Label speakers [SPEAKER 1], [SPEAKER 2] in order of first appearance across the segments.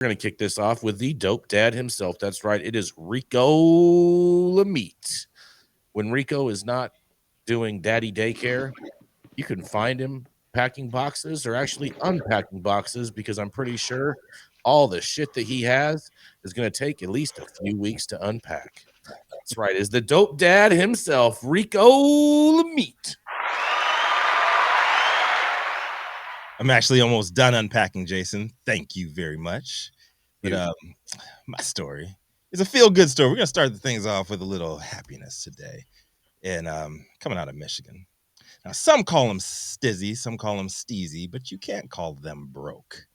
[SPEAKER 1] We're going to kick this off with the dope dad himself. That's right. It is Rico Lamitte. When Rico is not doing daddy daycare, you can find him packing boxes or actually unpacking boxes because I'm pretty sure all the shit that he has is going to take at least a few weeks to unpack. That's right. Is the dope dad himself, Rico Lamitte.
[SPEAKER 2] I'm actually almost done unpacking, Jason. Thank you very much. But my story is a feel-good story. We're gonna start the things off with a little happiness today, and coming out of Michigan. Now, some call him Stizzy, some call him Steezy, but you can't call them broke.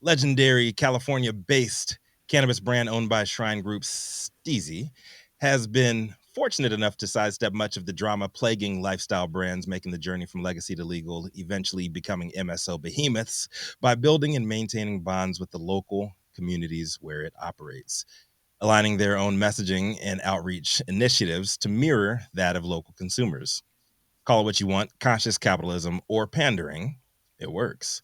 [SPEAKER 2] Legendary California-based cannabis brand owned by Shrine Group, Steezy, has been fortunate enough to sidestep much of the drama plaguing lifestyle brands, making the journey from legacy to legal, eventually becoming MSO behemoths by building and maintaining bonds with the local communities where it operates, aligning their own messaging and outreach initiatives to mirror that of local consumers. Call it what you want, conscious capitalism or pandering, it works.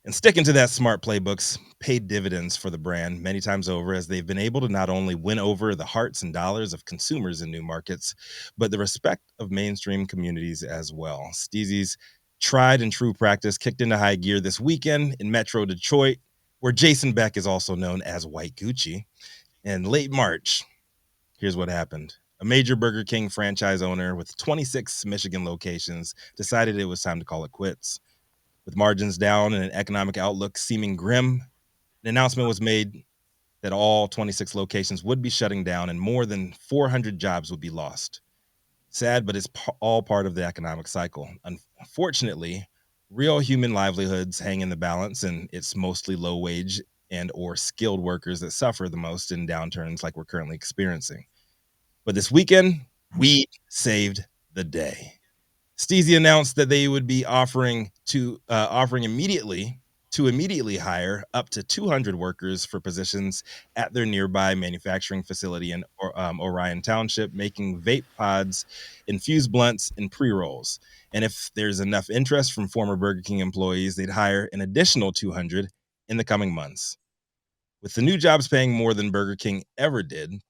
[SPEAKER 2] And sticking to that smart playbooks paid dividends for the brand many times over, as they've been able to not only win over the hearts and dollars of consumers in new markets, but the respect of mainstream communities as well. Steezy's tried and true practice kicked into high gear this weekend in Metro Detroit, where Jason Beck is also known as White Gucci. In late March, here's what happened. A major Burger King franchise owner with 26 Michigan locations decided it was time to call it quits. With margins down and an economic outlook seeming grim, an announcement was made that all 26 locations would be shutting down and more than 400 jobs would be lost. Sad, but it's all part of the economic cycle. Unfortunately, real human livelihoods hang in the balance, and it's mostly low wage and or skilled workers that suffer the most in downturns like we're currently experiencing. But this weekend, we saved the day. Steezy announced that they would be offering immediately hire up to 200 workers for positions at their nearby manufacturing facility in Orion Township, making vape pods, infused blunts, and pre-rolls. And if there's enough interest from former Burger King employees, they'd hire an additional 200 in the coming months. With the new jobs paying more than Burger King ever did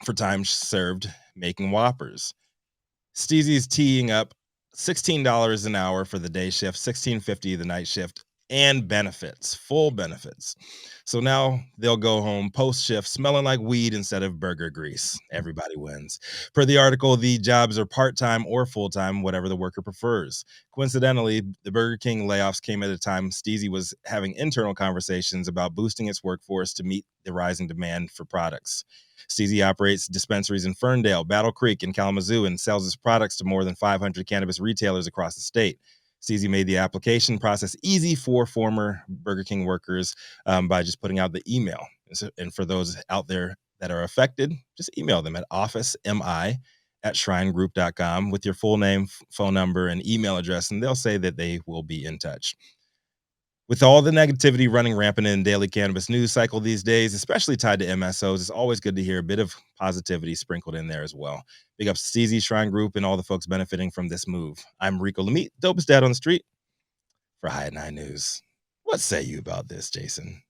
[SPEAKER 2] for time served making Whoppers, Steezy's teeing up $16 an hour for the day shift, $16.50 the night shift, and benefits, full benefits. So now they'll go home post shift smelling like weed instead of burger grease. Everybody wins. Per the article, the jobs are part-time or full-time, whatever the worker prefers. Coincidentally, the Burger King layoffs came at a time Steezy was having internal conversations about boosting its workforce to meet the rising demand for products. Steezy operates dispensaries in Ferndale, Battle Creek, and Kalamazoo, and sells its products to more than 500 cannabis retailers across the state. Steezy made the application process easy for former Burger King workers by just putting out the email. And for those out there that are affected, just email them at officemi@shrinegroup.com with your full name, phone number, and email address, and they'll say that they will be in touch. With all the negativity running rampant in daily cannabis news cycle these days, especially tied to MSOs, it's always good to hear a bit of positivity sprinkled in there as well. Big up Steezy, Shrine Group, and all the folks benefiting from this move. I'm Rico Lamitte, dopest dad on the street for High at 9 News. What say you about this, Jason?